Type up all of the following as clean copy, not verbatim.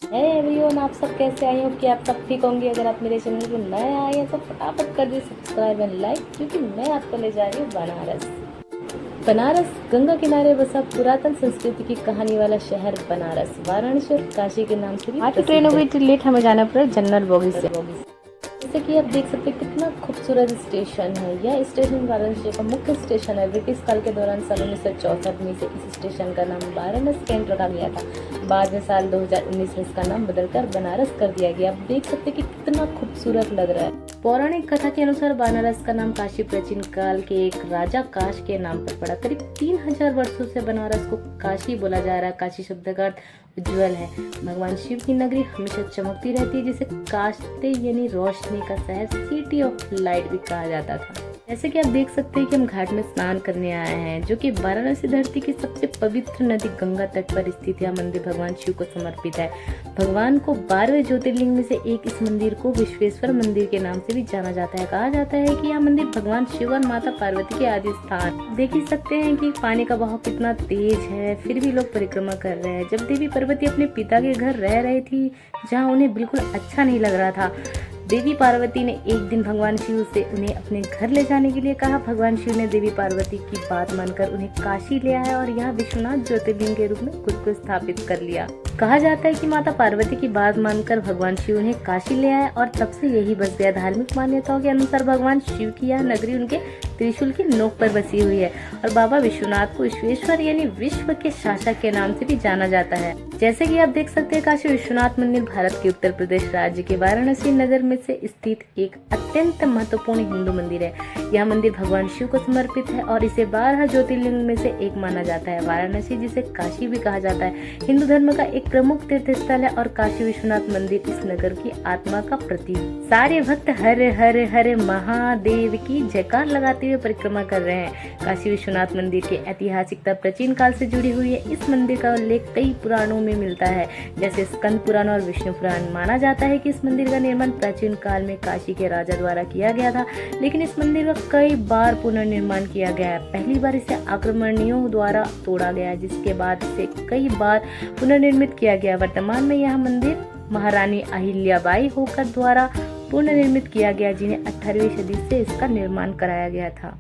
है एवरीवन, आप सब कैसे आए हो कि आप सब ठीक होंगे। अगर आप मेरे चैनल पर नए आए हैं तो फटाफट कर दीजिए सब्सक्राइब एंड लाइक, क्योंकि मैं आपको ले जा रही हूँ बनारस। बनारस गंगा किनारे बसा पुरातन संस्कृति की कहानी वाला शहर बनारस वाराणसी और काशी के नाम से भी प्रसिद्ध है। ट्रेन हुई लेट, हमें जाना पड़ा जनरल बोगी से। जैसे कि आप देख सकते हैं कितना खूबसूरत स्टेशन है। यह स्टेशन वाराणसी का मुख्य स्टेशन है। ब्रिटिश काल के दौरान साल 1964 में से इस स्टेशन का नाम वाराणसी कैंट रखा गया था। बाद में साल 2019 में इसका नाम बदलकर बनारस कर दिया गया। आप देख सकते हैं कि कितना खूबसूरत लग रहा है। पौराणिक कथा के अनुसार बनारस का नाम काशी प्राचीन काल के एक राजा काश के नाम पर पड़ा। करीब 3000 वर्षों से बनारस को काशी बोला जा रहा है। काशी शब्द का अर्थ उज्ज्वल है। भगवान शिव की नगरी हमेशा चमकती रहती है, जिसे काशते यानी रोशनी का शहर, सिटी ऑफ लाइट भी कहा जाता था। जैसे कि आप देख सकते हैं कि हम घाट में स्नान करने आए हैं, जो कि वाराणसी धरती की सबसे पवित्र नदी गंगा तट पर स्थित है। मंदिर भगवान शिव को समर्पित है। भगवान को 12वें ज्योतिर्लिंग में से एक इस मंदिर को विश्वेश्वर मंदिर के नाम से भी जाना जाता है। कहा जाता है कि यह मंदिर भगवान शिव और माता पार्वती के आदि स्थान। देख ही सकते हैं कि पानी का बहाव कितना तेज है, फिर भी लोग परिक्रमा कर रहे हैं। जब देवी पार्वती अपने पिता के घर रह रही थी, जहाँ उन्हें बिल्कुल अच्छा नहीं लग रहा था, देवी पार्वती ने एक दिन भगवान शिव से उन्हें अपने घर ले जाने के लिए कहा। भगवान शिव ने देवी पार्वती की बात मानकर उन्हें काशी ले आया और यहाँ विश्वनाथ ज्योतिर्लिंग के रूप में खुद को स्थापित कर लिया। कहा जाता है कि माता पार्वती की बात मानकर भगवान शिव उन्हें काशी ले आए और तब से यही बस गया। धार्मिक मान्यताओं के अनुसार भगवान शिव की यह नगरी उनके त्रिशूल की नोक पर बसी हुई है और बाबा विश्वनाथ को विश्वेश्वर यानी विश्व के शासक के नाम से भी जाना जाता है। जैसे कि आप देख सकते हैं, काशी विश्वनाथ मंदिर भारत के उत्तर प्रदेश राज्य के वाराणसी नगर में से स्थित एक अत्यंत महत्वपूर्ण हिंदू मंदिर है। यह मंदिर भगवान शिव को समर्पित है और इसे 12 ज्योतिर्लिंग में से एक माना जाता है। वाराणसी, जिसे काशी भी कहा जाता है, हिंदू धर्म का एक प्रमुख तीर्थ स्थल है और काशी विश्वनाथ मंदिर इस नगर की आत्मा का प्रतीक। सारे भक्त हरे हरे हरे महादेव की जयकार लगाते हुए परिक्रमा कर रहे हैं। काशी विश्वनाथ मंदिर की ऐतिहासिकता प्राचीन काल से जुड़ी हुई है। इस मंदिर का उल्लेख कई पुराणों में मिलता है, जैसे स्कंद पुराण और विष्णु पुराण। माना जाता है कि इस मंदिर का निर्माण प्राचीन काल में काशी के राजा द्वारा किया गया था, लेकिन इस मंदिर का कई बार पुनर्निर्माण किया गया है। पहली बार इसे आक्रमणियों द्वारा तोड़ा गया, जिसके बाद इसे कई बार पुनर्निर्मित किया गया। वर्तमान में यह मंदिर महारानी अहिल्याबाई होकर द्वारा पुनर्निर्मित किया गया, जिन्हें 18वीं सदी से इसका निर्माण कराया गया था।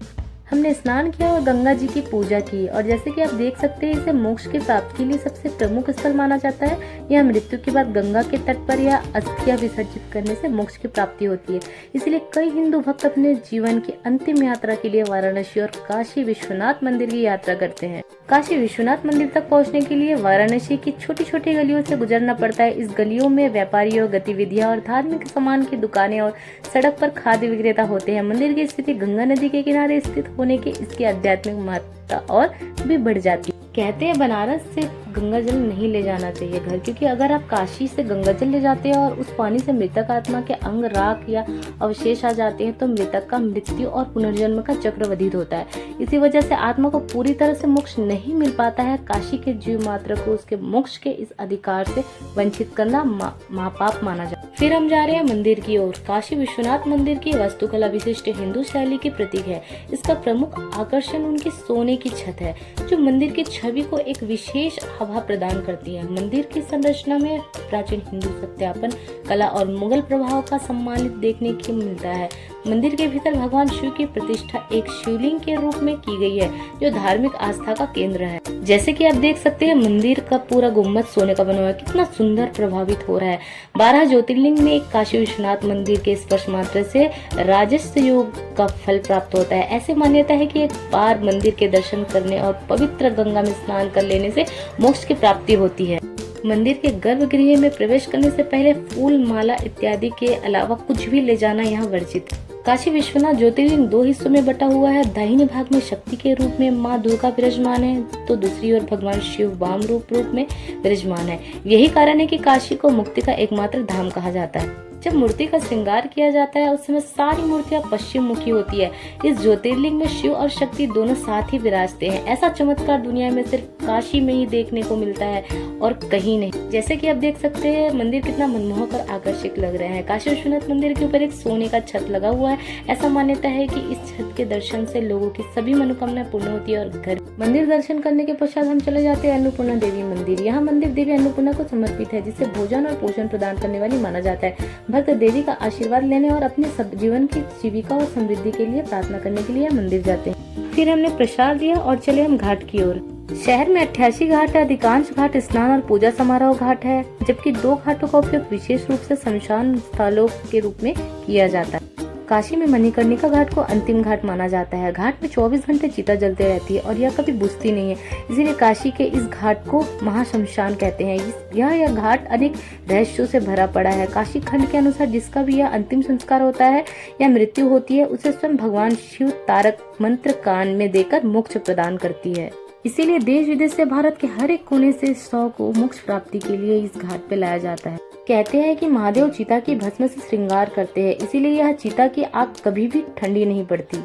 हमने स्नान किया और गंगा जी की पूजा की, और जैसे कि आप देख सकते हैं, इसे मोक्ष की प्राप्ति के लिए सबसे प्रमुख स्थल माना जाता है। यह मृत्यु के बाद गंगा के तट पर या अस्थियां विसर्जित करने से मोक्ष की प्राप्ति होती है। इसलिए कई हिंदू भक्त अपने जीवन की अंतिम यात्रा के लिए वाराणसी और काशी विश्वनाथ मंदिर की यात्रा करते हैं। काशी विश्वनाथ मंदिर तक पहुंचने के लिए वाराणसी की छोटी छोटी गलियों से गुजरना पड़ता है। इस गलियों में व्यापारियों, गतिविधियां और धार्मिक सामान की दुकानें और सड़क पर खाद्य विक्रेता होते हैं। मंदिर की स्थिति गंगा नदी के किनारे स्थित होने के इसकी आध्यात्मिक महत्ता और भी बढ़ जाती है। कहते हैं बनारस से गंगा जल नहीं ले जाना चाहिए घर, क्योंकि अगर आप काशी से गंगा जल ले जाते हैं और उस पानी से मृतक आत्मा के अंग, राख या अवशेष आ जाते हैं, तो मृतक का मृत्यु और पुनर्जन्म का चक्र बाधित होता है। इसी वजह से आत्मा को पूरी तरह से मोक्ष नहीं मिल पाता है। काशी के जीव मात्र को उसके मोक्ष के इस अधिकार से वंचित करना महापाप माना जाता है। फिर हम जा रहे हैं मंदिर की ओर। काशी विश्वनाथ मंदिर की वास्तुकला विशिष्ट हिंदू शैली की प्रतीक है। इसका प्रमुख आकर्षण उनकी सोने की छत है, जो मंदिर की छवि को एक विशेष आभा प्रदान करती है। मंदिर की संरचना में प्राचीन हिंदू स्थापत्य कला और मुगल प्रभाव का सम्मानित देखने को मिलता है। मंदिर के भीतर भगवान शिव की प्रतिष्ठा एक शिवलिंग के रूप में की गई है, जो धार्मिक आस्था का केंद्र है। जैसे कि आप देख सकते हैं, मंदिर का पूरा गुम्बद सोने का बना हुआ है। कितना सुंदर प्रभावित हो रहा है। 12 ज्योतिर्लिंग में एक काशी विश्वनाथ मंदिर के स्पर्श मात्र से राजस्व योग का फल प्राप्त होता है। ऐसी मान्यता है कि एक बार मंदिर के दर्शन करने और पवित्र गंगा में स्नान कर लेने से मोक्ष की प्राप्ति होती है। मंदिर के गर्भगृह में प्रवेश करने से पहले फूल, माला इत्यादि के अलावा कुछ भी ले जाना यहाँ वर्जित है। काशी विश्वनाथ ज्योतिर्लिंग 2 हिस्सों में बटा हुआ है। दाहिने भाग में शक्ति के रूप में माँ दुर्गा विराजमान है, तो दूसरी ओर भगवान शिव वाम रूप में विराजमान है। यही कारण है कि काशी को मुक्ति का एकमात्र धाम कहा जाता है। जब मूर्ति का श्रृंगार किया जाता है, उस समय सारी मूर्तियां पश्चिम मुखी होती है। इस ज्योतिर्लिंग में शिव और शक्ति दोनों साथ ही विराजते हैं। ऐसा चमत्कार दुनिया में सिर्फ काशी में ही देखने को मिलता है और कहीं नहीं। जैसे कि आप देख सकते हैं, मंदिर कितना मनमोहक और आकर्षक लग रहे हैं। काशी विश्वनाथ मंदिर के ऊपर एक सोने का छत लगा हुआ है। ऐसा मान्यता है कि इस छत के दर्शन से लोगों की सभी मनोकामनाएं पूर्ण होती है और घर मंदिर दर्शन करने के पश्चात हम चले जाते हैं अन्नपूर्णा देवी मंदिर। यहाँ मंदिर देवी अन्नपूर्णा को समर्पित है, जिसे भोजन और पोषण प्रदान करने वाली माना जाता है। भक्त देवी का आशीर्वाद लेने और अपने जीवन की जीविका और समृद्धि के लिए प्रार्थना करने के लिए मंदिर जाते हैं। फिर हमने प्रसाद लिया और चले हम घाट की ओर। शहर में 88 घाट है। अधिकांश घाट स्नान और पूजा समारोह घाट है, जबकि 2 घाटों का उपयोग विशेष रूप से शमशान स्थलों के रूप में किया जाता है। काशी में मणिकर्णिका घाट को अंतिम घाट माना जाता है। घाट में 24 घंटे चिता जलते रहती है और यह कभी बुझती नहीं है, इसीलिए काशी के इस घाट को महाशमशान कहते हैं। यह घाट अनेक रहस्यों से भरा पड़ा है। काशी खंड के अनुसार जिसका भी यह अंतिम संस्कार होता है या मृत्यु होती है, उसे स्वयं भगवान शिव तारक मंत्र कान में देकर मोक्ष प्रदान करती है। इसीलिए देश विदेश से भारत के हर एक कोने से 100 को मोक्ष प्राप्ति के लिए इस घाट पे लाया जाता है। कहते हैं कि महादेव चिता की भस्म से श्रृंगार करते हैं, इसीलिए यह चिता की आग कभी भी ठंडी नहीं पड़ती।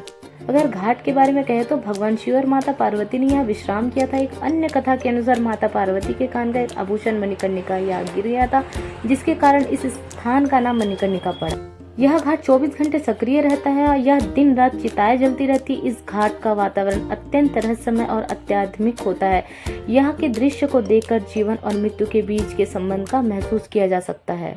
अगर घाट के बारे में कहें तो भगवान शिव और माता पार्वती ने यहाँ विश्राम किया था। एक अन्य कथा के अनुसार माता पार्वती के कान का एक आभूषण मणिकर्णिका यहाँ गिर गया था, जिसके कारण इस स्थान का नाम मणिकर्णिका पड़ा। यह घाट 24 घंटे सक्रिय रहता है और यह दिन रात चिताएं जलती रहती। इस घाट का वातावरण अत्यंत रहस्यमय और अत्याधुनिक होता है। यहाँ के दृश्य को देखकर जीवन और मृत्यु के बीच के संबंध का महसूस किया जा सकता है।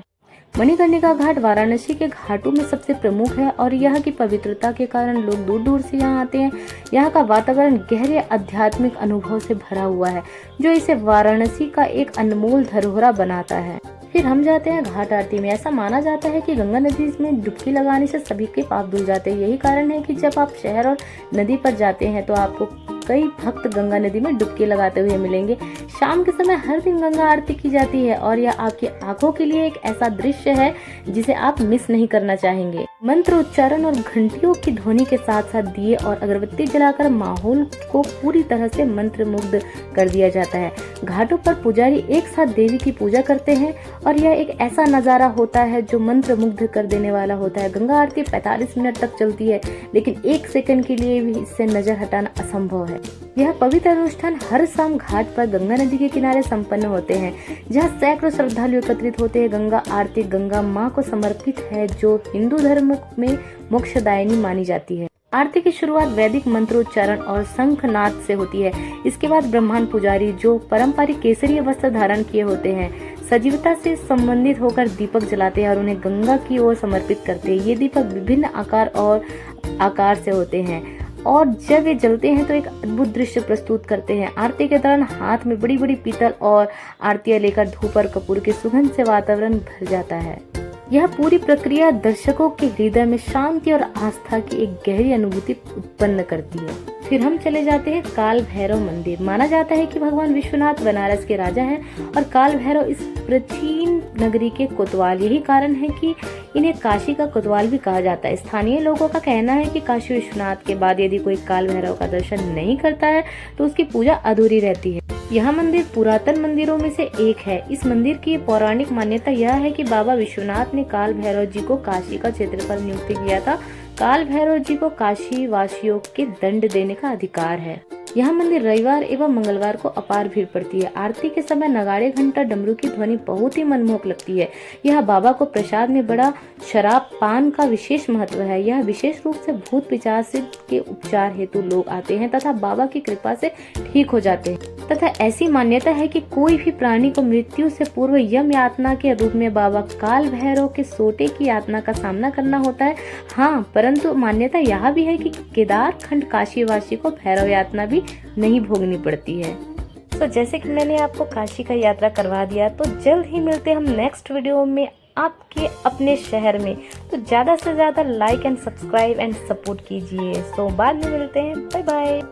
मणिकर्णिका घाट वाराणसी के घाटों में सबसे प्रमुख है और यह की पवित्रता के कारण लोग दूर दूर से यहाँ आते हैं। यहाँ का वातावरण गहरे आध्यात्मिक अनुभव से भरा हुआ है, जो इसे वाराणसी का एक अनमोल धरोहर बनाता है। फिर हम जाते हैं घाट आरती में। ऐसा माना जाता है कि गंगा नदी में डुबकी लगाने से सभी के पाप धुल जाते हैं। यही कारण है कि जब आप शहर और नदी पर जाते हैं तो आपको कई भक्त गंगा नदी में डुबकी लगाते हुए मिलेंगे। शाम के समय हर दिन गंगा आरती की जाती है और यह आपकी आंखों के लिए एक ऐसा दृश्य है जिसे आप मिस नहीं करना चाहेंगे। मंत्र उच्चारण और घंटियों की ध्वनि के साथ साथ दिए और अगरबत्ती जलाकर माहौल को पूरी तरह से मंत्र मुग्ध कर दिया जाता है। घाटों पर पुजारी एक साथ देवी की पूजा करते हैं और यह एक ऐसा नजारा होता है जो मंत्र मुग्ध कर देने वाला होता है। गंगा आरती 45 मिनट तक चलती है, लेकिन 1 सेकंड के लिए भी इससे नजर हटाना असंभव है। यह पवित्र अनुष्ठान हर शाम घाट पर गंगा नदी के किनारे संपन्न होते हैं, जहाँ सैकड़ों श्रद्धालु एकत्रित होते हैं। गंगा आरती गंगा माँ को समर्पित है, जो हिंदू धर्म में मोक्षदायिनी मानी जाती है। आरती की शुरुआत वैदिक मंत्रोच्चारण और शंखनाद से होती है। इसके बाद ब्राह्मण पुजारी, जो पारंपरिक केसरी वस्त्र धारण किए होते हैं, सजीवता से संबंधित होकर दीपक जलाते हैं और उन्हें गंगा की ओर समर्पित करते हैं। ये दीपक विभिन्न आकार से होते हैं और जब ये जलते हैं तो एक अद्भुत दृश्य प्रस्तुत करते हैं। आरती के दौरान हाथ में बड़ी बड़ी पीतल और आरतियां लेकर धूप और कपूर की सुगंध से वातावरण भर जाता है। यह पूरी प्रक्रिया दर्शकों के हृदय में शांति और आस्था की एक गहरी अनुभूति उत्पन्न करती है। फिर हम चले जाते हैं काल भैरव मंदिर। माना जाता है कि भगवान विश्वनाथ बनारस के राजा हैं और काल भैरव इस प्राचीन नगरी के कोतवाल। यही कारण है कि इन्हें काशी का कोतवाल भी कहा जाता है। स्थानीय लोगों का कहना है कि काशी विश्वनाथ के बाद यदि कोई काल भैरव का दर्शन नहीं करता है तो उसकी पूजा अधूरी रहती है। यह मंदिर पुरातन मंदिरों में से एक है। इस मंदिर की पौराणिक मान्यता यह है कि बाबा विश्वनाथ ने काल भैरव जी को काशी का क्षेत्रफल नियुक्त किया था। काल भैरव जी को काशी वासियों के दंड देने का अधिकार है। यह मंदिर रविवार एवं मंगलवार को अपार भीड़ पड़ती है। आरती के समय नगाड़े, घंटा, डमरू की ध्वनि बहुत ही मनमोहक लगती है। यह बाबा को प्रसाद में बड़ा शराब पान का विशेष महत्व है। यह विशेष रूप से भूत पिशाच के उपचार हेतु लोग आते हैं तथा बाबा की कृपा से ठीक हो जाते हैं। तथा ऐसी मान्यता है कि कोई भी प्राणी को मृत्यु से पूर्व यम यातना के रूप में बाबा काल भैरव के सोटे की यातना का सामना करना होता है। हाँ, परंतु मान्यता यह भी है कि केदार खंड काशी वासी को भैरव यातना भी नहीं भोगनी पड़ती है। तो जैसे कि मैंने आपको काशी का यात्रा करवा दिया, तो जल्द ही मिलते हम नेक्स्ट वीडियो में आपके अपने शहर में। तो ज्यादा से ज्यादा like and subscribe and support कीजिए। तो बाद में मिलते हैं। Bye bye.